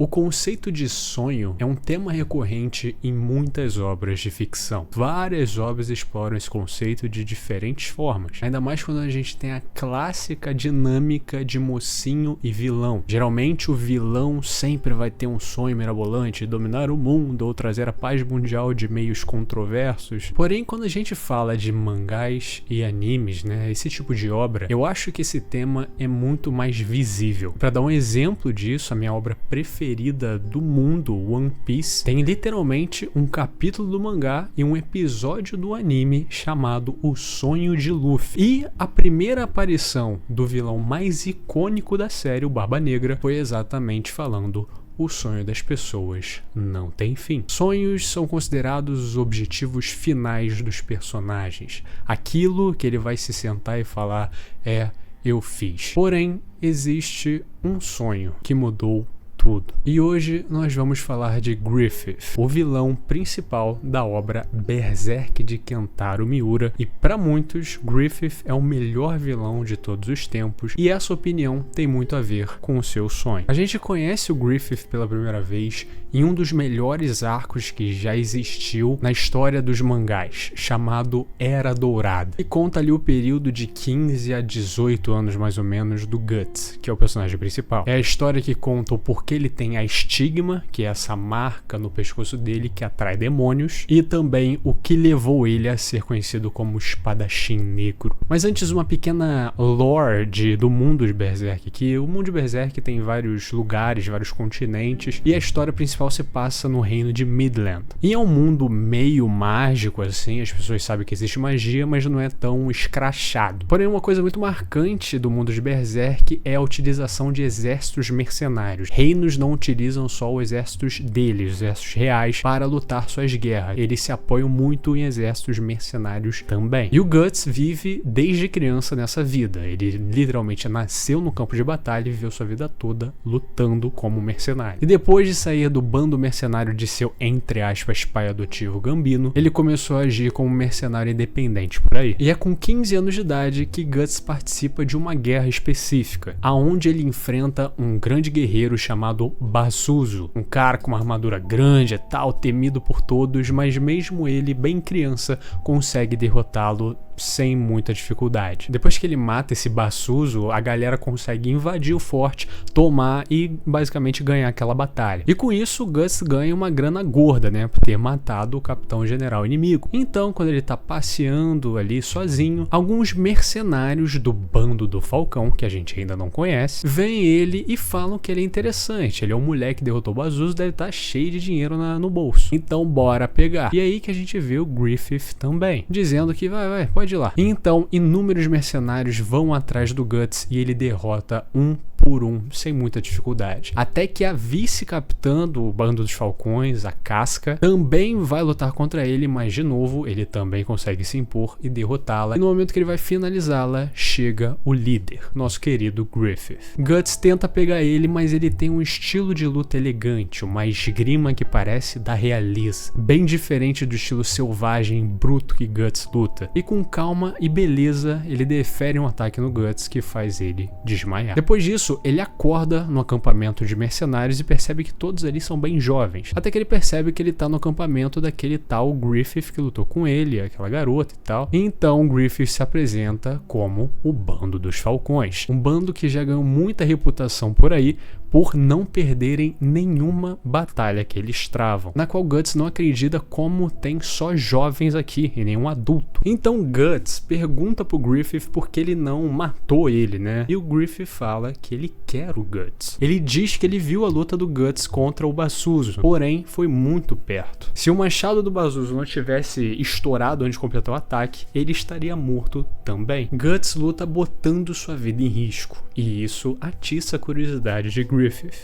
O conceito de sonho é um tema recorrente em muitas obras de ficção. Várias obras exploram esse conceito de diferentes formas, ainda mais quando a gente tem a clássica dinâmica de mocinho e vilão. Geralmente o vilão sempre vai ter um sonho mirabolante de dominar o mundo ou trazer a paz mundial de meios controversos. Porém, quando a gente fala de mangás e animes, esse tipo de obra, eu acho que esse tema é muito mais visível. Para dar um exemplo disso, a minha obra preferida do mundo, One Piece, tem literalmente um capítulo do mangá e um episódio do anime chamado O Sonho de Luffy. E a primeira aparição do vilão mais icônico da série, o Barba Negra, foi exatamente falando: o sonho das pessoas não tem fim. Sonhos são considerados os objetivos finais dos personagens. Aquilo que ele vai se sentar e falar é: eu fiz. Porém, existe um sonho que mudou tudo. E hoje nós vamos falar de Griffith, o vilão principal da obra Berserk de Kentaro Miura, e para muitos, Griffith é o melhor vilão de todos os tempos, e essa opinião tem muito a ver com o seu sonho. A gente conhece o Griffith pela primeira vez em um dos melhores arcos que já existiu na história dos mangás, chamado Era Dourada, e conta ali o período de 15 a 18 anos mais ou menos do Guts, que é o personagem principal. É a história que conta o porquê ele tem a estigma, que é essa marca no pescoço dele que atrai demônios, e também o que levou ele a ser conhecido como Espadachim Negro. Mas antes, uma pequena lore do mundo de Berserk, que o mundo de Berserk tem vários lugares, vários continentes, e a história principal se passa no reino de Midland. E é um mundo meio mágico, assim, as pessoas sabem que existe magia, mas não é tão escrachado. Porém, uma coisa muito marcante do mundo de Berserk é a utilização de exércitos mercenários. Reinos não utilizam só os exércitos deles, os exércitos reais, para lutar suas guerras. Eles se apoiam muito em exércitos mercenários também. E o Guts vive desde criança nessa vida. Ele literalmente nasceu no campo de batalha e viveu sua vida toda lutando como mercenário. E depois de sair do bando mercenário de seu, entre aspas, pai adotivo Gambino, ele começou a agir como mercenário independente por aí. E é com 15 anos de idade que Guts participa de uma guerra específica, aonde ele enfrenta um grande guerreiro chamado Basuzu, um cara com uma armadura grande e tal, temido por todos, mas mesmo ele, bem criança, consegue derrotá-lo sem muita dificuldade. Depois que ele mata esse Basuzu, a galera consegue invadir o forte, tomar e basicamente ganhar aquela batalha. E com isso, o Guts ganha uma grana gorda, por ter matado o capitão general inimigo. Então, quando ele tá passeando ali sozinho, alguns mercenários do bando do Falcão, que a gente ainda não conhece, veem ele e falam que ele é interessante. Ele é um moleque que derrotou o Basuzu, deve estar cheio de dinheiro no bolso. Então, bora pegar. E aí que a gente vê o Griffith também, dizendo que vai, pode ir lá. Então, inúmeros mercenários vão atrás do Guts e ele derrota um por um, sem muita dificuldade. Até que a vice-capitã do bando dos Falcões, a Casca, também vai lutar contra ele, mas de novo, ele também consegue se impor e derrotá-la. E no momento que ele vai finalizá-la, chega o líder, nosso querido Griffith. Guts tenta pegar ele, mas ele tem um estilo de luta elegante, uma esgrima que parece da realeza, bem diferente do estilo selvagem e bruto que Guts luta. E com calma e beleza, ele defere um ataque no Guts que faz ele desmaiar. Depois disso, ele acorda no acampamento de mercenários e percebe que todos ali são bem jovens. Até que ele percebe que ele tá no acampamento daquele tal Griffith que lutou com ele, aquela garota e tal. E então Griffith se apresenta como o Bando dos Falcões. Um bando que já ganhou muita reputação por aí, por não perderem nenhuma batalha que eles travam, na qual Guts não acredita como tem só jovens aqui e nenhum adulto. Então Guts pergunta pro Griffith por que ele não matou ele, E o Griffith fala que ele quer o Guts. Ele diz que ele viu a luta do Guts contra o Basuzu, porém foi muito perto. Se o machado do Basuzu não tivesse estourado antes de completar o ataque, ele estaria morto também. Guts luta botando sua vida em risco, e isso atiça a curiosidade de Griffith,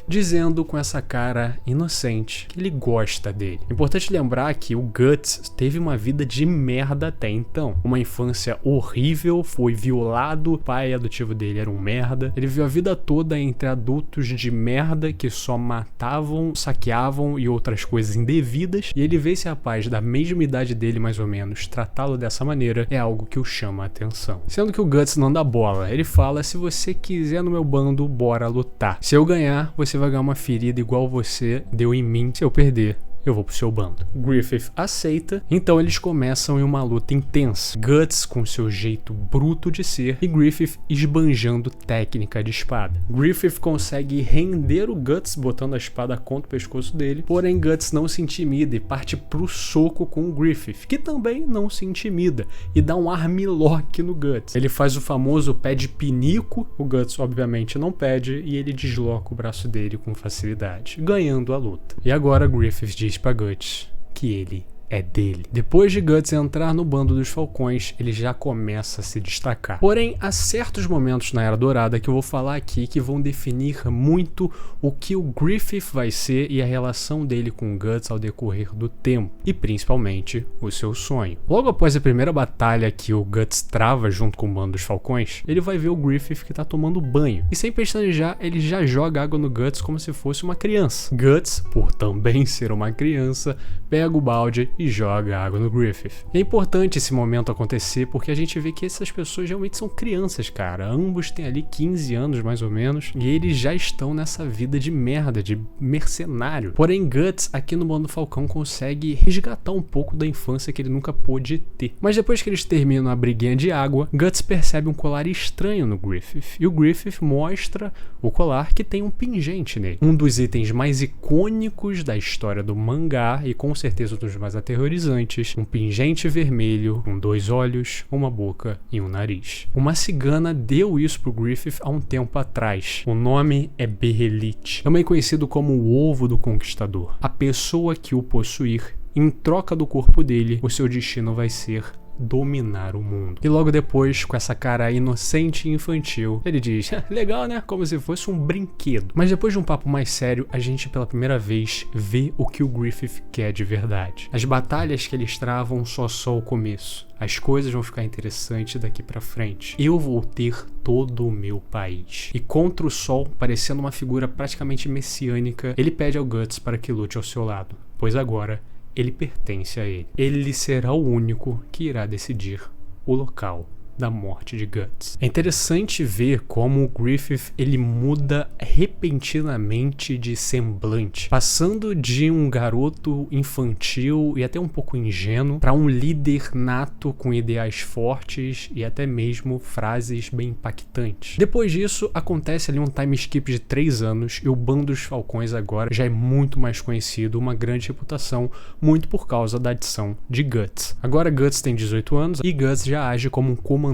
dizendo com essa cara inocente que ele gosta dele. Importante lembrar que o Guts teve uma vida de merda até então. Uma infância horrível, foi violado, o pai adotivo dele era um merda. Ele viveu a vida toda entre adultos de merda que só matavam, saqueavam e outras coisas indevidas. E ele vê esse rapaz da mesma idade dele, mais ou menos, tratá-lo dessa maneira é algo que o chama a atenção. Sendo que o Guts não dá bola. Ele fala: se você quiser no meu bando, bora lutar. Se eu ganhar ganhar, você vai ganhar uma ferida igual você deu em mim. Se eu perder, eu vou pro seu bando. Griffith aceita, então eles começam em uma luta intensa. Guts com seu jeito bruto de ser e Griffith esbanjando técnica de espada. Griffith consegue render o Guts botando a espada contra o pescoço dele, porém Guts não se intimida e parte pro soco com o Griffith, que também não se intimida e dá um armlock no Guts. Ele faz o famoso pé de pinico, o Guts obviamente não pede e ele desloca o braço dele com facilidade, ganhando a luta. E agora Griffith diz pra Guts que ele é dele. Depois de Guts entrar no bando dos Falcões, ele já começa a se destacar. Porém, há certos momentos na Era Dourada que eu vou falar aqui que vão definir muito o que o Griffith vai ser e a relação dele com o Guts ao decorrer do tempo, e principalmente o seu sonho. Logo após a primeira batalha que o Guts trava junto com o bando dos Falcões, ele vai ver o Griffith que tá tomando banho, e sem pestanejar, ele já joga água no Guts como se fosse uma criança. Guts, por também ser uma criança, pega o balde e joga água no Griffith. E é importante esse momento acontecer porque a gente vê que essas pessoas realmente são crianças, cara. Ambos têm ali 15 anos mais ou menos e eles já estão nessa vida de merda, de mercenário. Porém, Guts aqui no Bando Falcão consegue resgatar um pouco da infância que ele nunca pôde ter. Mas depois que eles terminam a briguinha de água, Guts percebe um colar estranho no Griffith e o Griffith mostra o colar que tem um pingente nele. Um dos itens mais icônicos da história do mangá e com certeza um dos mais aterrorizantes, um pingente vermelho com 2 olhos, uma boca e um nariz. Uma cigana deu isso pro Griffith há um tempo atrás. O nome é Behelit, também conhecido como o Ovo do Conquistador. A pessoa que o possuir, em troca do corpo dele, o seu destino vai ser dominar o mundo. E logo depois, com essa cara inocente e infantil, ele diz, legal né, como se fosse um brinquedo. Mas depois de um papo mais sério, a gente pela primeira vez vê o que o Griffith quer de verdade. As batalhas que eles travam só o começo. As coisas vão ficar interessantes daqui pra frente. Eu vou ter todo o meu país. E contra o sol, parecendo uma figura praticamente messiânica, ele pede ao Guts para que lute ao seu lado, pois agora ele pertence a ele. Ele será o único que irá decidir o local da morte de Guts. É interessante ver como o Griffith ele muda repentinamente de semblante, passando de um garoto infantil e até um pouco ingênuo para um líder nato com ideais fortes e até mesmo frases bem impactantes. Depois disso, acontece ali um time skip de 3 anos e o Bando dos Falcões agora já é muito mais conhecido, uma grande reputação, muito por causa da adição de Guts. Agora Guts tem 18 anos e Guts já age como um comandante,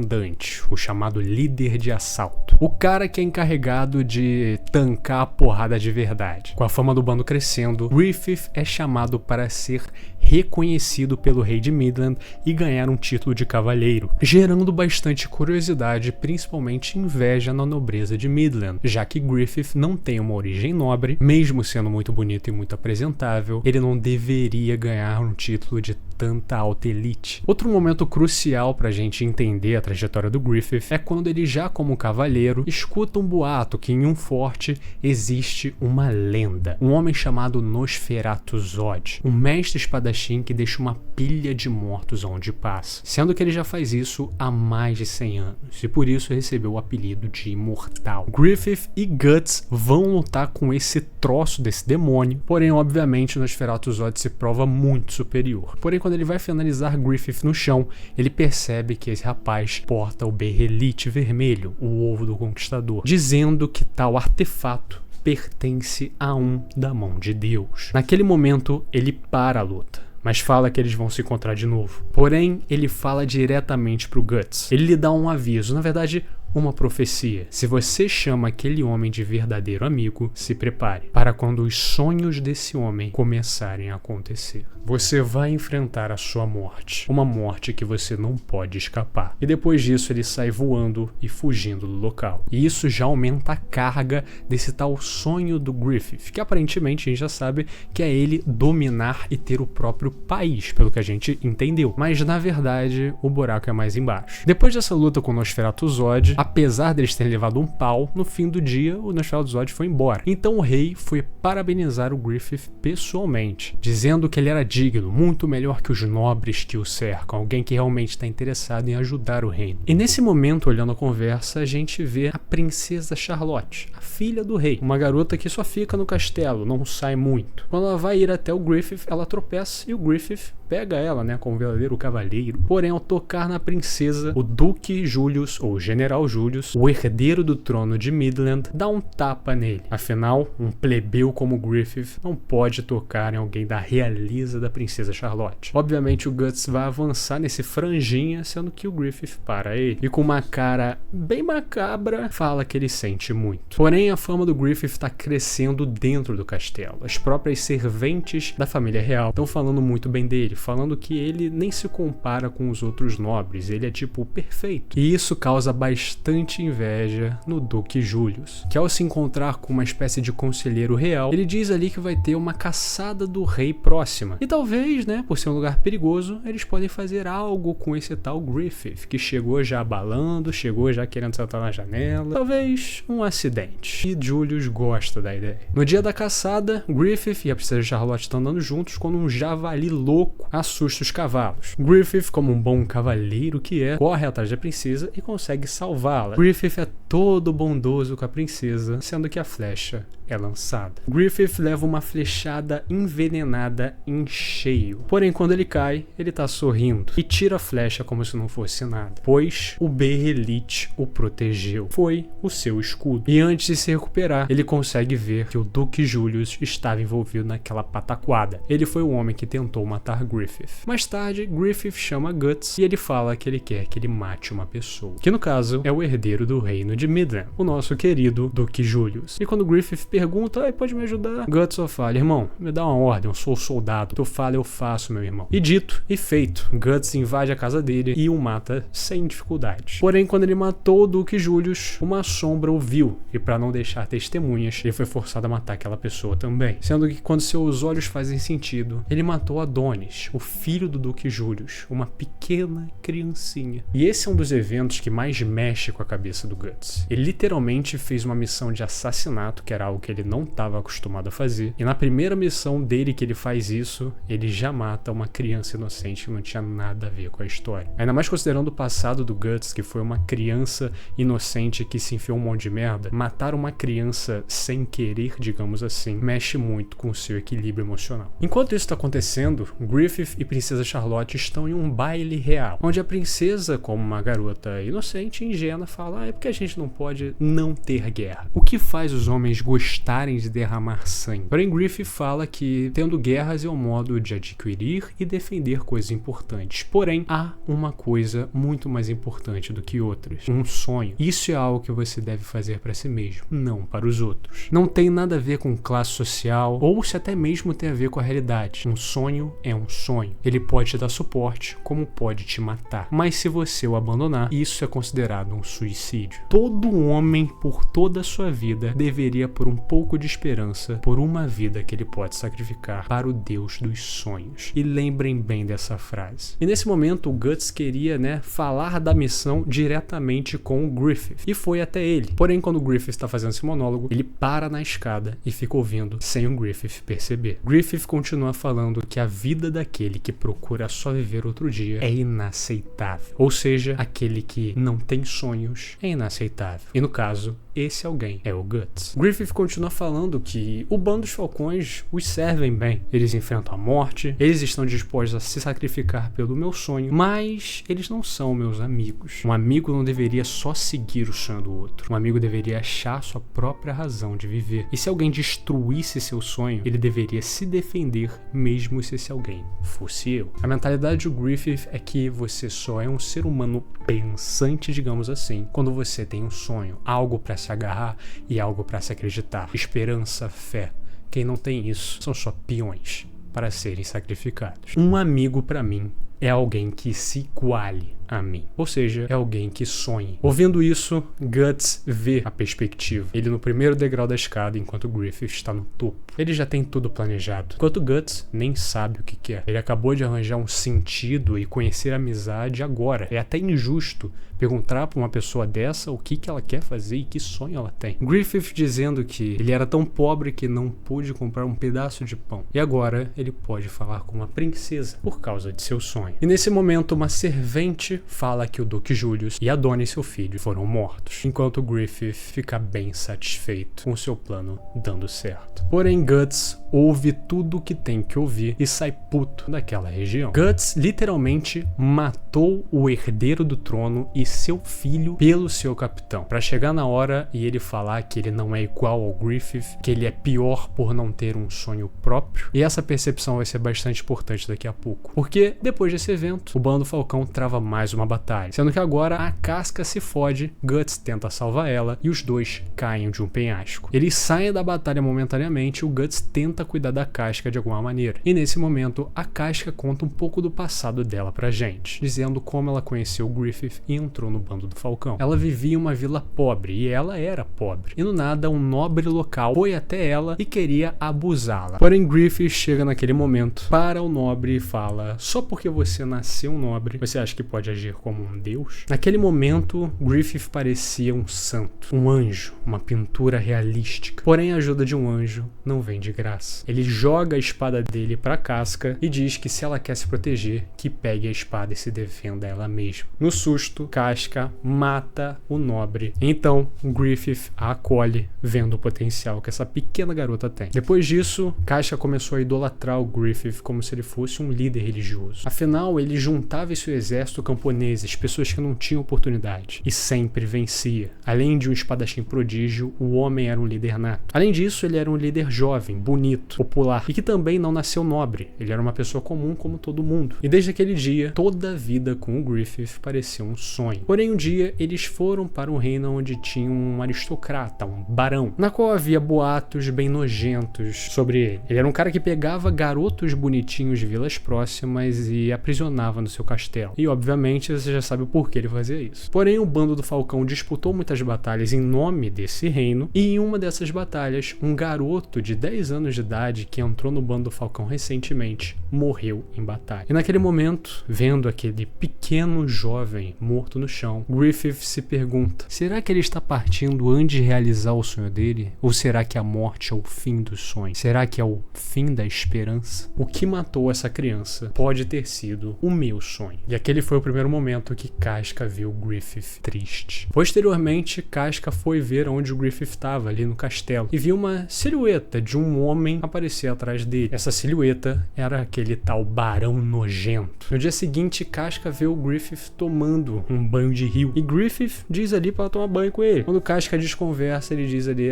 o chamado líder de assalto. O cara que é encarregado de tancar a porrada de verdade. Com a fama do bando crescendo, Griffith é chamado para ser reconhecido pelo rei de Midland e ganhar um título de cavaleiro, gerando bastante curiosidade, principalmente inveja na nobreza de Midland, já que Griffith não tem uma origem nobre, mesmo sendo muito bonito e muito apresentável, ele não deveria ganhar um título de tanta alta elite. Outro momento crucial pra gente entender a trajetória do Griffith é quando ele, já como cavaleiro, escuta um boato que em um forte existe uma lenda, um homem chamado Nosferatu Zod, um mestre espadachim que deixa uma pilha de mortos onde passa, sendo que ele já faz isso há mais de 100 anos e por isso recebeu o apelido de Imortal. Griffith e Guts vão lutar com esse troço desse demônio, porém obviamente Nosferatu Zod se prova muito superior. Porém, quando ele vai finalizar Griffith no chão, ele percebe que esse rapaz porta o Behelit vermelho, o Ovo do Conquistador, dizendo que tal artefato pertence a um da mão de Deus. Naquele momento, ele para a luta, mas fala que eles vão se encontrar de novo. Porém, ele fala diretamente pro Guts. Ele lhe dá um aviso, na verdade, uma profecia. Se você chama aquele homem de verdadeiro amigo, se prepare para quando os sonhos desse homem começarem a acontecer. Você vai enfrentar a sua morte, uma morte que você não pode escapar. E depois disso ele sai voando e fugindo do local. E isso já aumenta a carga desse tal sonho do Griffith, que aparentemente a gente já sabe que é ele dominar e ter o próprio país, pelo que a gente entendeu. Mas na verdade o buraco é mais embaixo. Depois dessa luta com Nosferatu Zod, Apesar deles terem levado um pau, no fim do dia o Nosferatu Zod foi embora. Então o rei foi parabenizar o Griffith pessoalmente, dizendo que ele era digno, muito melhor que os nobres que o cercam, alguém que realmente está interessado em ajudar o reino. E nesse momento, olhando a conversa, a gente vê a princesa Charlotte, a filha do rei, uma garota que só fica no castelo, não sai muito. Quando ela vai ir até o Griffith, ela tropeça e o Griffith pega ela, né, como verdadeiro cavalheiro. Porém, ao tocar na princesa, o Duque Julius, ou General Julius, o herdeiro do trono de Midland, dá um tapa nele. Afinal, um plebeu como Griffith não pode tocar em alguém da realeza da princesa Charlotte. Obviamente, o Guts vai avançar nesse franjinha, sendo que o Griffith para ele. E com uma cara bem macabra, fala que ele sente muito. Porém, a fama do Griffith está crescendo dentro do castelo. As próprias serventes da família real estão falando muito bem dele, falando que ele nem se compara com os outros nobres, ele é tipo perfeito. E isso causa bastante inveja no Duque Julius, que ao se encontrar com uma espécie de conselheiro real, ele diz ali que vai ter uma caçada do rei próxima. E talvez, né, por ser um lugar perigoso, eles podem fazer algo com esse tal Griffith, que chegou já abalando, chegou já querendo saltar na janela. Talvez um acidente. E Julius gosta da ideia. No dia da caçada, Griffith e a princesa Charlotte estão andando juntos quando um javali louco assusta os cavalos. Griffith, como um bom cavaleiro que é, corre atrás da princesa e consegue salvá-la. Griffith é todo bondoso com a princesa, sendo que a flecha é lançada. Griffith leva uma flechada envenenada em cheio. Porém, quando ele cai, ele tá sorrindo e tira a flecha como se não fosse nada, pois o Behelit o protegeu. Foi o seu escudo. E antes de se recuperar, ele consegue ver que o Duque Julius estava envolvido naquela pataquada. Ele foi o homem que tentou matar Griffith. Mais tarde, Griffith chama Guts e ele fala que ele quer que ele mate uma pessoa, que no caso é o herdeiro do reino de Midland, o nosso querido Duque Julius. E quando Griffith pergunta, pode me ajudar? Guts só fala, irmão, me dá uma ordem, eu sou o soldado, tu fala, eu faço, meu irmão. E dito e feito, Guts invade a casa dele e o mata sem dificuldade. Porém, quando ele matou o Duque Julius, uma sombra o viu, e para não deixar testemunhas, ele foi forçado a matar aquela pessoa também. Sendo que quando seus olhos fazem sentido, ele matou Adonis, o filho do Duque Julius, uma pequena criancinha. E esse é um dos eventos que mais mexe com a cabeça do Guts. Ele literalmente fez uma missão de assassinato, que era algo que ele não estava acostumado a fazer, e na primeira missão dele que ele faz isso, ele já mata uma criança inocente que não tinha nada a ver com a história. Ainda mais considerando o passado do Guts, que foi uma criança inocente que se enfiou um monte de merda, matar uma criança sem querer, digamos assim, mexe muito com o seu equilíbrio emocional. Enquanto isso está acontecendo, Griffith e Princesa Charlotte estão em um baile real, onde a princesa, como uma garota inocente e ingênua, fala, é porque a gente não pode não ter guerra. O que faz os homens gostarem de derramar sangue? Porém, Griffith fala que tendo guerras é um modo de adquirir e defender coisas importantes. Porém, há uma coisa muito mais importante do que outras. Um sonho. Isso é algo que você deve fazer para si mesmo, não para os outros. Não tem nada a ver com classe social, ou se até mesmo tem a ver com a realidade. Um sonho é um sonho. Ele pode te dar suporte, como pode te matar. Mas se você o abandonar, isso é considerado um suicídio. Todo homem, por toda a sua vida, deveria por um pouco de esperança, por uma vida que ele pode sacrificar para o Deus dos sonhos. E lembrem bem dessa frase. E nesse momento, o Guts queria, falar da missão diretamente com o Griffith. E foi até ele. Porém, quando o Griffith está fazendo esse monólogo, ele para na escada e fica ouvindo sem o Griffith perceber. Griffith continua falando que a vida daquele que procura só viver outro dia é inaceitável. Ou seja, aquele que não tem sonhos é inaceitável. E no caso, esse alguém é o Guts. Griffith continua falando que o bando dos falcões os servem bem. Eles enfrentam a morte, eles estão dispostos a se sacrificar pelo meu sonho, mas eles não são meus amigos. Um amigo não deveria só seguir o sonho do outro. Um amigo deveria achar sua própria razão de viver. E se alguém destruísse seu sonho, ele deveria se defender, mesmo se esse alguém fosse eu. A mentalidade do Griffith é que você só é um ser humano pensante, digamos assim, quando você tem um sonho, algo para se agarrar e algo para se acreditar. Esperança, fé. Quem não tem isso são só peões para serem sacrificados. Um amigo, para mim, é alguém que se iguale a mim. Ou seja, é alguém que sonha. Ouvindo isso, Guts vê a perspectiva. Ele no primeiro degrau da escada, enquanto Griffith está no topo. Ele já tem tudo planejado. Enquanto Guts nem sabe o que quer. Ele acabou de arranjar um sentido e conhecer a amizade agora. É até injusto perguntar para uma pessoa dessa o que ela quer fazer e que sonho ela tem. Griffith dizendo que ele era tão pobre que não pôde comprar um pedaço de pão. E agora ele pode falar com uma princesa por causa de seu sonho. E nesse momento uma servente fala que o Duque Julius e a dona e seu filho foram mortos, enquanto Griffith fica bem satisfeito com seu plano dando certo. Porém, Guts ouve tudo o que tem que ouvir e sai puto daquela região. Guts literalmente matou o herdeiro do trono e seu filho pelo seu capitão, para chegar na hora e ele falar que ele não é igual ao Griffith, que ele é pior por não ter um sonho próprio. E essa percepção vai ser bastante importante daqui a pouco, porque depois desse evento, o bando Falcão trava mais uma batalha, sendo que agora a Casca se fode, Guts tenta salvar ela e os dois caem de um penhasco. Eles saem da batalha momentaneamente, o Guts tenta cuidar da Casca de alguma maneira. E nesse momento, a Casca conta um pouco do passado dela pra gente, dizendo como ela conheceu o Griffith e entrou no bando do Falcão. Ela vivia em uma vila pobre e ela era pobre. E no nada, um nobre local foi até ela e queria abusá-la. Porém, Griffith chega naquele momento para o nobre e fala: só porque você nasceu um nobre, você acha que pode agir como um deus? Naquele momento, Griffith parecia um santo, um anjo, uma pintura realística. Porém, a ajuda de um anjo não vem de graça. Ele joga a espada dele pra Casca e diz que se ela quer se proteger, que pegue a espada e se defenda ela mesma. No susto, Casca mata o nobre. Então, Griffith a acolhe, vendo o potencial que essa pequena garota tem. Depois disso, Casca começou a idolatrar o Griffith como se ele fosse um líder religioso. Afinal, ele juntava em seu exército camponeses, pessoas que não tinham oportunidade, e sempre vencia. Além de um espadachim prodígio, o homem era um líder nato. Além disso, ele era um líder jovem, bonito, popular, e que também não nasceu nobre. Ele era uma pessoa comum como todo mundo. E desde aquele dia, toda a vida com o Griffith parecia um sonho. Porém, um dia, eles foram para um reino onde tinha um aristocrata, um barão, na qual havia boatos bem nojentos sobre ele. Ele era um cara que pegava garotos bonitinhos de vilas próximas e aprisionava no seu castelo. E, obviamente, você já sabe o porquê ele fazia isso. Porém, o bando do Falcão disputou muitas batalhas em nome desse reino, e em uma dessas batalhas, um garoto de 10 anos de idade que entrou no bando do Falcão recentemente morreu em batalha. E naquele momento, vendo aquele pequeno jovem morto no chão, Griffith se pergunta: será que ele está partindo antes de realizar o sonho dele? Ou será que a morte é o fim do sonho? Será que é o fim da esperança? O que matou essa criança pode ter sido o meu sonho. E aquele foi o primeiro momento que Casca viu Griffith triste. Posteriormente, Casca foi ver onde o Griffith estava, ali no castelo, e viu uma silhueta de um homem aparecer atrás dele. Essa silhueta era aquele tal barão nojento. No dia seguinte, Casca vê o Griffith tomando um banho de rio, e Griffith diz ali para tomar banho com ele. Quando Casca desconversa, ele diz ali: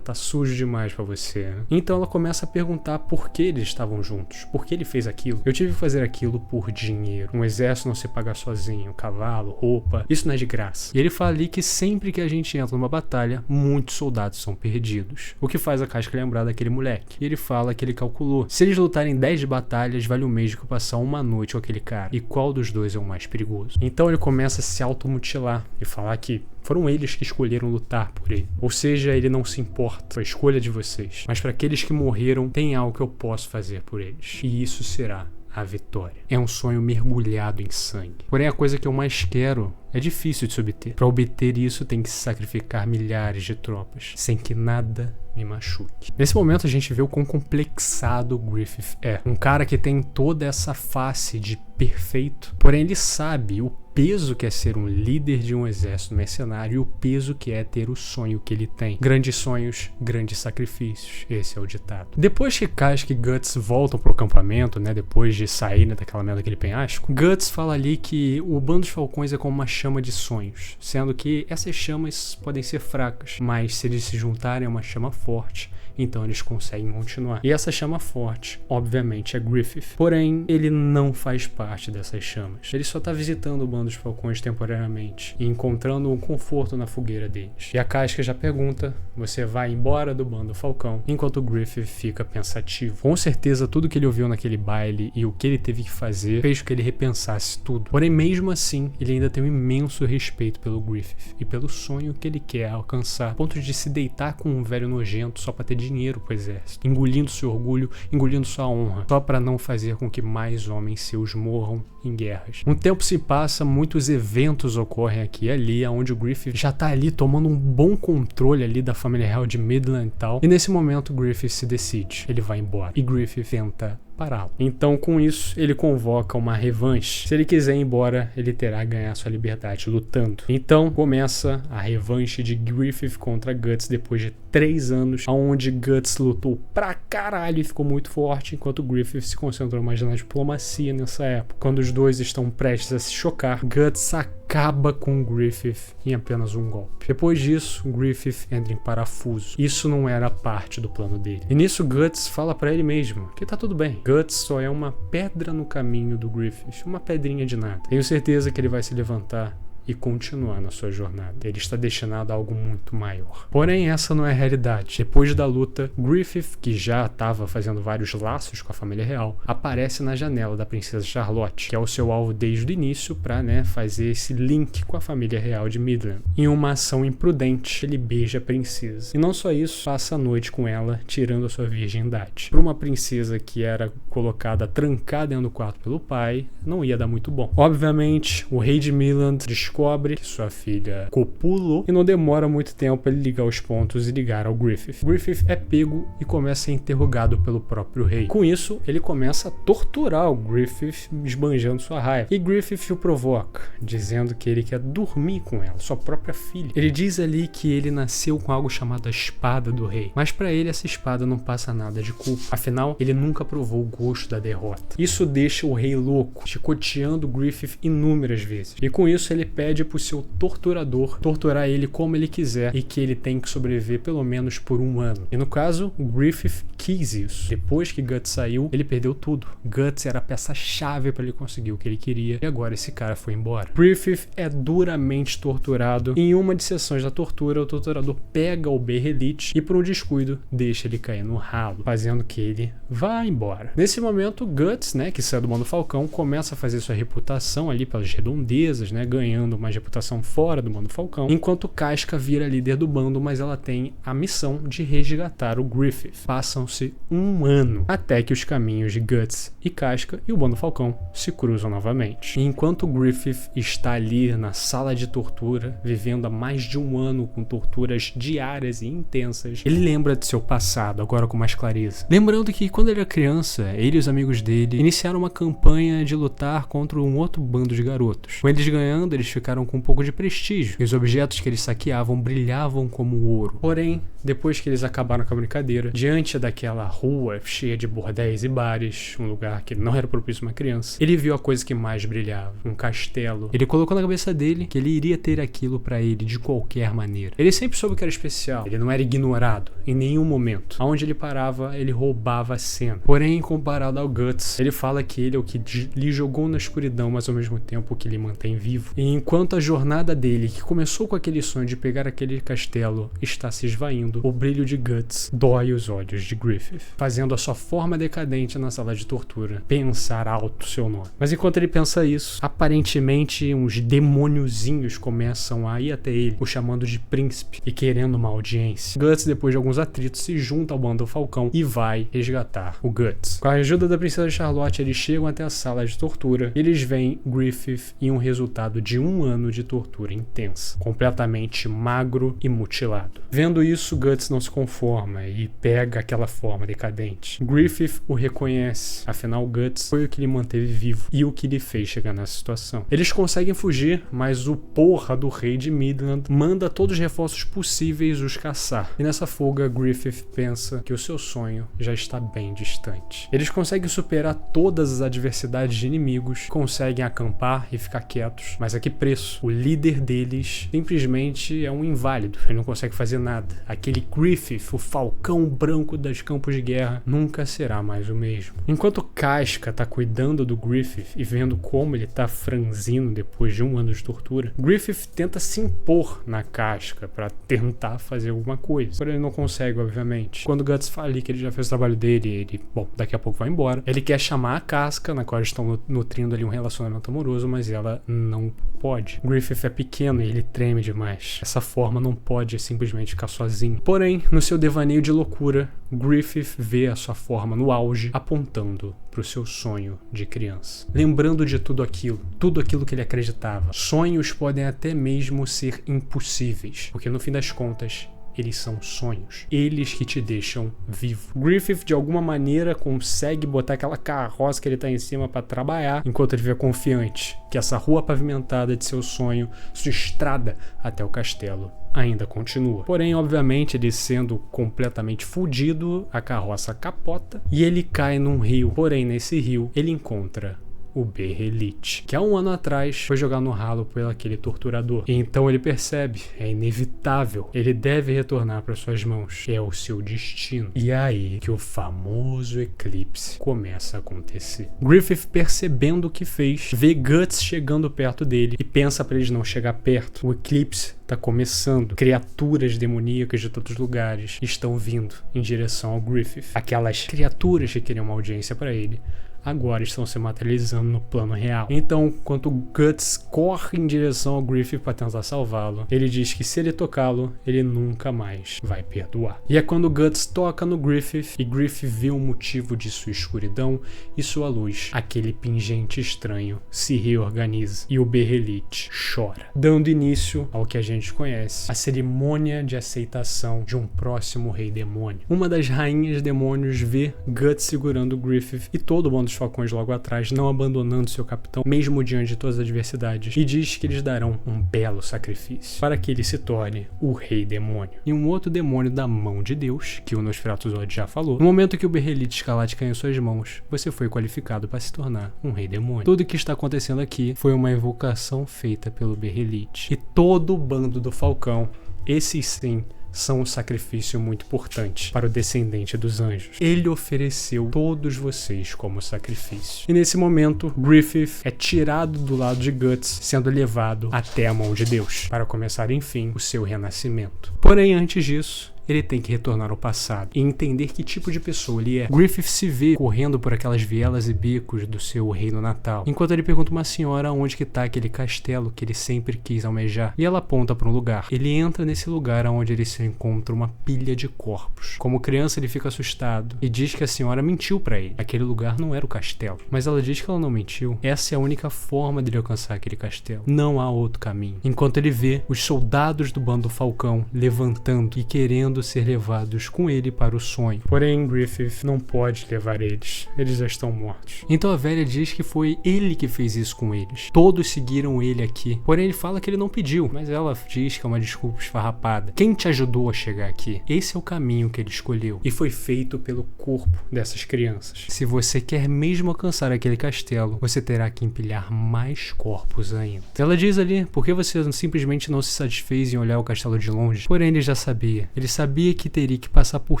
tá sujo demais pra você, né? Então ela começa a perguntar por que eles estavam juntos, por que ele fez aquilo. Eu tive que fazer aquilo por dinheiro. Um exército não se paga sozinho, cavalo, roupa, isso não é de graça. E ele fala ali que sempre que a gente entra numa batalha, muitos soldados são perdidos. O que faz a Casca lembrar daquele moleque. E ele fala que ele calculou: se eles lutarem 10 batalhas, vale o mesmo que passar uma noite com aquele cara. E qual dos dois é o mais perigoso? Então ele começa a se automutilar e falar que foram eles que escolheram lutar por ele. Ou seja, ele não se importa, foi a escolha de vocês. Mas para aqueles que morreram, tem algo que eu posso fazer por eles. E isso será a vitória. É um sonho mergulhado em sangue. Porém, a coisa que eu mais quero é difícil de se obter. Para obter isso, tem que se sacrificar milhares de tropas, sem que nada me machuque. Nesse momento, a gente vê o quão complexado o Griffith é. Um cara que tem toda essa face de perfeito, porém ele sabe o peso que é ser um líder de um exército mercenário e o peso que é ter o sonho que ele tem. Grandes sonhos, grandes sacrifícios. Esse é o ditado. Depois que Casca e Guts voltam pro acampamento, né, depois de sair daquela merda daquele penhasco, Guts fala ali que o bando dos Falcões é como uma chama de sonhos, sendo que essas chamas podem ser fracas, mas se eles se juntarem a uma chama forte, então eles conseguem continuar. E essa chama forte, obviamente, é Griffith. Porém, ele não faz parte dessas chamas. Ele só tá visitando o bando dos falcões temporariamente e encontrando um conforto na fogueira deles. E a Casca já pergunta: você vai embora do bando falcão? Enquanto o Griffith fica pensativo. Com certeza, tudo que ele ouviu naquele baile e o que ele teve que fazer fez com que ele repensasse tudo. Porém, mesmo assim, ele ainda tem um imenso respeito pelo Griffith e pelo sonho que ele quer alcançar, a ponto de se deitar com um velho nojento só pra ter dinheiro pro exército, engolindo seu orgulho, engolindo sua honra, só pra não fazer com que mais homens seus morram em guerras. Um tempo se passa, muitos eventos ocorrem aqui e ali, onde o Griffith já tá ali tomando um bom controle ali da família real de Midland e tal, e nesse momento o Griffith se decide, ele vai embora, e Griffith tenta pará-lo. Então, com isso, ele convoca uma revanche. Se ele quiser ir embora, ele terá que ganhar sua liberdade lutando. Então, começa a revanche de Griffith contra Guts depois de 3 anos, onde Guts lutou pra caralho e ficou muito forte, enquanto Griffith se concentrou mais na diplomacia nessa época. Quando os dois estão prestes a se chocar, Guts acaba com Griffith em apenas um golpe. Depois disso, Griffith entra em parafuso. Isso não era parte do plano dele. E nisso, Guts fala pra ele mesmo que tá tudo bem. Guts só é uma pedra no caminho do Griffith, uma pedrinha de nada. Tenho certeza que ele vai se levantar e continuar na sua jornada. Ele está destinado a algo muito maior. Porém, essa não é a realidade. Depois da luta, Griffith, que já estava fazendo vários laços com a família real, aparece na janela da princesa Charlotte, que é o seu alvo desde o início para, fazer esse link com a família real de Midland. Em uma ação imprudente, ele beija a princesa. E não só isso, passa a noite com ela, tirando a sua virgindade. Para uma princesa que era colocada trancada dentro do quarto pelo pai, não ia dar muito bom. Obviamente, o rei de Midland descobre que sua filha copulou e não demora muito tempo ele ligar os pontos e ligar ao Griffith. Griffith é pego e começa a ser interrogado pelo próprio rei. Com isso, ele começa a torturar o Griffith, esbanjando sua raiva. E Griffith o provoca, dizendo que ele quer dormir com ela, sua própria filha. Ele diz ali que ele nasceu com algo chamado a espada do rei, mas para ele essa espada não passa nada de culpa. Afinal, ele nunca provou o gosto da derrota. Isso deixa o rei louco, chicoteando Griffith inúmeras vezes. E com isso ele pede pro seu torturador torturar ele como ele quiser e que ele tem que sobreviver pelo menos por 1 ano. E no caso, o Griffith quis isso. Depois que Guts saiu, ele perdeu tudo. Guts era a peça-chave para ele conseguir o que ele queria e agora esse cara foi embora. Griffith é duramente torturado. Em uma de sessões da tortura, o torturador pega o Berrelite e por um descuido deixa ele cair no ralo, fazendo que ele vá embora. Nesse momento, Guts, que saiu do bando Falcão, começa a fazer sua reputação ali pelas redondezas, ganhando uma reputação fora do bando Falcão, enquanto Casca vira líder do bando, mas ela tem a missão de resgatar o Griffith. Passam-se 1 ano até que os caminhos de Guts e Casca e o bando Falcão se cruzam novamente. E enquanto o Griffith está ali na sala de tortura, vivendo há mais de 1 ano com torturas diárias e intensas, ele lembra de seu passado, agora com mais clareza. Lembrando que quando ele era criança, ele e os amigos dele iniciaram uma campanha de lutar contra um outro bando de garotos. Com eles ganhando, eles ficaram com um pouco de prestígio, e os objetos que eles saqueavam brilhavam como ouro. Porém, depois que eles acabaram com a brincadeira, diante daquela rua cheia de bordéis e bares, um lugar que não era propício a uma criança, ele viu a coisa que mais brilhava, um castelo. Ele colocou na cabeça dele que ele iria ter aquilo pra ele de qualquer maneira. Ele sempre soube que era especial, ele não era ignorado em nenhum momento. Aonde ele parava, ele roubava a cena. Porém, comparado ao Guts, ele fala que ele é o que lhe jogou na escuridão, mas ao mesmo tempo o que lhe mantém vivo. E enquanto a jornada dele, que começou com aquele sonho de pegar aquele castelo, está se esvaindo, o brilho de Guts dói os olhos de Griffith, fazendo a sua forma decadente na sala de tortura pensar alto seu nome. Mas enquanto ele pensa isso, aparentemente uns demôniozinhos começam a ir até ele, o chamando de príncipe e querendo uma audiência. Guts, depois de alguns atritos, se junta ao bando Falcão e vai resgatar o Guts. Com a ajuda da princesa Charlotte, eles chegam até a sala de tortura e eles veem Griffith em um resultado de 1 ano de tortura intensa, completamente magro e mutilado. Vendo isso, Guts não se conforma e pega aquela forma decadente. Griffith o reconhece, afinal Guts foi o que lhe manteve vivo e o que lhe fez chegar nessa situação. Eles conseguem fugir, mas o porra do rei de Midland manda todos os reforços possíveis os caçar. E nessa fuga, Griffith pensa que o seu sonho já está bem distante. Eles conseguem superar todas as adversidades de inimigos, conseguem acampar e ficar quietos, mas a que preço? O líder deles simplesmente é um inválido, ele não consegue fazer nada. Aquele aquele Griffith, o falcão branco dos campos de guerra, nunca será mais o mesmo. Enquanto Casca tá cuidando do Griffith e vendo como ele tá franzino depois de 1 ano de tortura, Griffith tenta se impor na Casca pra tentar fazer alguma coisa. Porém ele não consegue, obviamente. Quando Guts fala ali que ele já fez o trabalho dele, daqui a pouco vai embora. Ele quer chamar a Casca, na qual eles estão nutrindo ali um relacionamento amoroso, mas ela não pode. Griffith é pequeno e ele treme demais. Essa forma não pode simplesmente ficar sozinho. Porém, no seu devaneio de loucura, Griffith vê a sua forma no auge, apontando para o seu sonho de criança. Lembrando de tudo aquilo que ele acreditava. Sonhos podem até mesmo ser impossíveis, porque no fim das contas, eles são sonhos. Eles que te deixam vivo. Griffith, de alguma maneira, consegue botar aquela carroça que ele tá em cima para trabalhar, enquanto ele vê confiante que essa rua pavimentada de seu sonho, sua estrada até o castelo, ainda continua. Porém, obviamente, ele sendo completamente fudido, a carroça capota e ele cai num rio. Porém, nesse rio, ele encontra o Behelit, que há 1 ano atrás foi jogado no ralo por aquele torturador. E então ele percebe, é inevitável, ele deve retornar para suas mãos, é o seu destino. E é aí que o famoso eclipse começa a acontecer. Griffith, percebendo o que fez, vê Guts chegando perto dele e pensa para eles não chegar perto. O eclipse tá começando. Criaturas demoníacas de todos os lugares estão vindo em direção ao Griffith. Aquelas criaturas que queriam uma audiência para ele agora estão se materializando no plano real. Então, enquanto Guts corre em direção ao Griffith para tentar salvá-lo, ele diz que se ele tocá-lo, ele nunca mais vai perdoar. E é quando Guts toca no Griffith e Griffith vê o motivo de sua escuridão e sua luz, aquele pingente estranho se reorganiza e o Behelit chora, dando início ao que a gente conhece, a cerimônia de aceitação de um próximo rei demônio. Uma das rainhas demônios vê Guts segurando o Griffith e todo o bando dos falcões logo atrás, não abandonando seu capitão, mesmo diante de todas as adversidades, e diz que eles darão um belo sacrifício para que ele se torne o rei demônio. E um outro demônio da mão de Deus, que o Nosferatu Zod já falou, no momento que o Behelit Escarlate caiu em suas mãos, você foi qualificado para se tornar um rei demônio. Tudo o que está acontecendo aqui foi uma invocação feita pelo Behelit. E todo o bando do Falcão, esses sim, são um sacrifício muito importante para o descendente dos anjos. Ele ofereceu todos vocês como sacrifício. E nesse momento, Griffith é tirado do lado de Guts, sendo levado até a mão de Deus, para começar, enfim, o seu renascimento. Porém, antes disso, ele tem que retornar ao passado e entender que tipo de pessoa ele é. Griffith se vê correndo por aquelas vielas e becos do seu reino natal, enquanto ele pergunta a uma senhora onde que tá aquele castelo que ele sempre quis almejar, e ela aponta para um lugar. Ele entra nesse lugar onde ele se encontra uma pilha de corpos. Como criança, ele fica assustado e diz que a senhora mentiu para ele. Aquele lugar não era o castelo, mas ela diz que ela não mentiu. Essa é a única forma dele alcançar aquele castelo. Não há outro caminho. Enquanto ele vê os soldados do bando Falcão levantando e querendo ser levados com ele para o sonho. Porém, Griffith não pode levar eles. Eles já estão mortos. Então a velha diz que foi ele que fez isso com eles. Todos seguiram ele aqui. Porém, ele fala que ele não pediu, mas ela diz que é uma desculpa esfarrapada. Quem te ajudou a chegar aqui? Esse é o caminho que ele escolheu e foi feito pelo corpo dessas crianças. Se você quer mesmo alcançar aquele castelo, você terá que empilhar mais corpos ainda. Ela diz ali, por que você simplesmente não se satisfez em olhar o castelo de longe? Porém, ele já sabia. Ele sabia que teria que passar por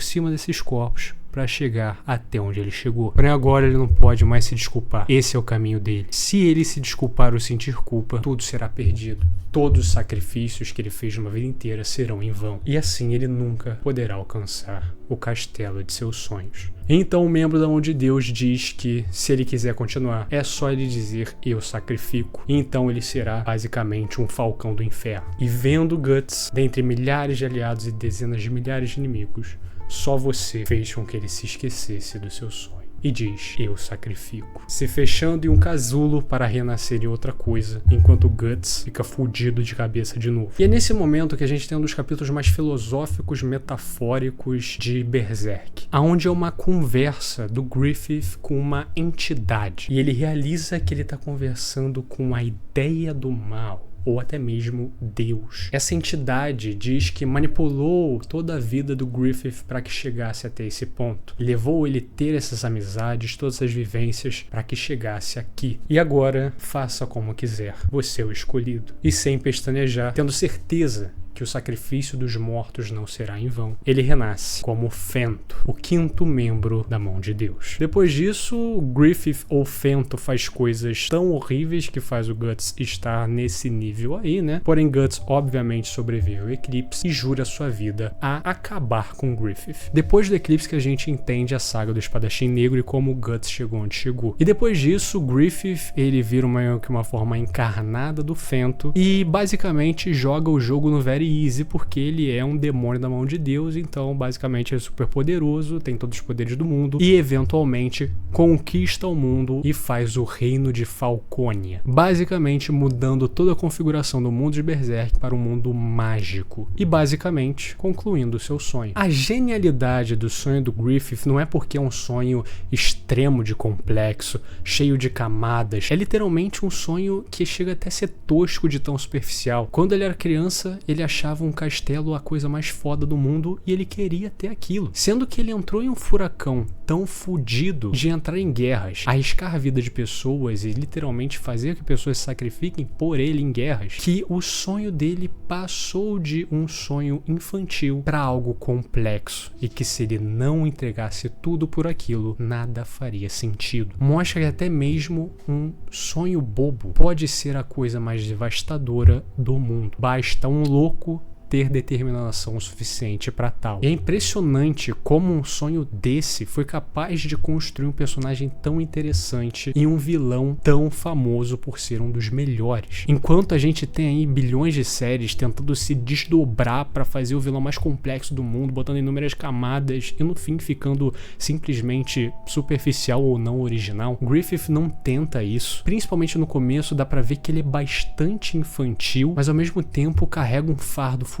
cima desses corpos para chegar até onde ele chegou. Porém, agora ele não pode mais se desculpar. Esse é o caminho dele. Se ele se desculpar ou sentir culpa, tudo será perdido. Todos os sacrifícios que ele fez uma vida inteira serão em vão. E assim ele nunca poderá alcançar o castelo de seus sonhos. Então o membro da mão de Deus diz que se ele quiser continuar, é só ele dizer eu sacrifico. E então ele será basicamente um falcão do inferno. E vendo Guts, dentre milhares de aliados e dezenas de milhares de inimigos, só você fez com que ele se esquecesse do seu sonho. E diz, eu sacrifico. Se fechando em um casulo para renascer em outra coisa, enquanto Guts fica fudido de cabeça de novo. E é nesse momento que a gente tem um dos capítulos mais filosóficos, metafóricos de Berserk, aonde é uma conversa do Griffith com uma entidade. E ele realiza que ele está conversando com a ideia do mal, ou até mesmo Deus. Essa entidade diz que manipulou toda a vida do Griffith para que chegasse até esse ponto. Levou ele a ter essas amizades, todas essas vivências para que chegasse aqui. E agora, faça como quiser. Você é o escolhido. E sem pestanejar, tendo certeza que que o sacrifício dos mortos não será em vão, ele renasce como Fento, o quinto membro da mão de Deus. Depois disso, Griffith ou Fento faz coisas tão horríveis que faz o Guts estar nesse nível aí, né? Porém, Guts obviamente sobrevive ao eclipse e jura sua vida a acabar com Griffith. Depois do eclipse que a gente entende a saga do Espadachim Negro e como o Guts chegou onde chegou. E depois disso, Griffith, ele vira uma forma encarnada do Fento e basicamente joga o jogo no very easy, porque ele é um demônio da mão de Deus, então basicamente ele é super poderoso, tem todos os poderes do mundo e eventualmente conquista o mundo e faz o reino de Falconia, basicamente mudando toda a configuração do mundo de Berserk para um mundo mágico e basicamente concluindo o seu sonho. A genialidade do sonho do Griffith não é porque é um sonho extremo de complexo, cheio de camadas, é literalmente um sonho que chega até a ser tosco de tão superficial. Quando ele era criança, ele achava um castelo a coisa mais foda do mundo e ele queria ter aquilo, sendo que ele entrou em um furacão tão fudido de entrar em guerras, arriscar a vida de pessoas e literalmente fazer que pessoas se sacrifiquem por ele em guerras, que o sonho dele passou de um sonho infantil para algo complexo e que se ele não entregasse tudo por aquilo, nada faria sentido. Mostra que até mesmo um sonho bobo pode ser a coisa mais devastadora do mundo. Basta um louco ter determinação suficiente para tal. E é impressionante como um sonho desse foi capaz de construir um personagem tão interessante e um vilão tão famoso por ser um dos melhores. Enquanto a gente tem aí bilhões de séries tentando se desdobrar para fazer o vilão mais complexo do mundo, botando inúmeras camadas e no fim ficando simplesmente superficial ou não original, Griffith não tenta isso. Principalmente no começo dá pra ver que ele é bastante infantil, mas ao mesmo tempo carrega um fardo fudido.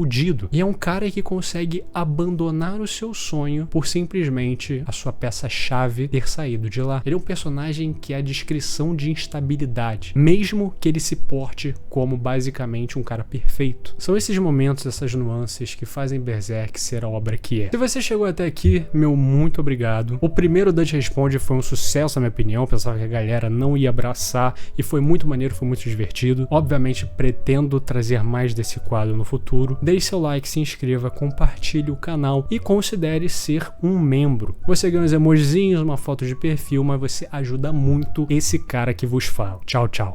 E é um cara que consegue abandonar o seu sonho por simplesmente a sua peça-chave ter saído de lá. Ele é um personagem que é a descrição de instabilidade, mesmo que ele se porte como basicamente um cara perfeito. São esses momentos, essas nuances que fazem Berserk ser a obra que é. Se você chegou até aqui, meu muito obrigado. O primeiro Dante Responde foi um sucesso, na minha opinião. Eu pensava que a galera não ia abraçar e foi muito maneiro, foi muito divertido. Obviamente pretendo trazer mais desse quadro no futuro. Deixe seu like, se inscreva, compartilhe o canal e considere ser um membro. Você ganha uns emojizinhos, uma foto de perfil, mas você ajuda muito esse cara que vos fala. Tchau, tchau.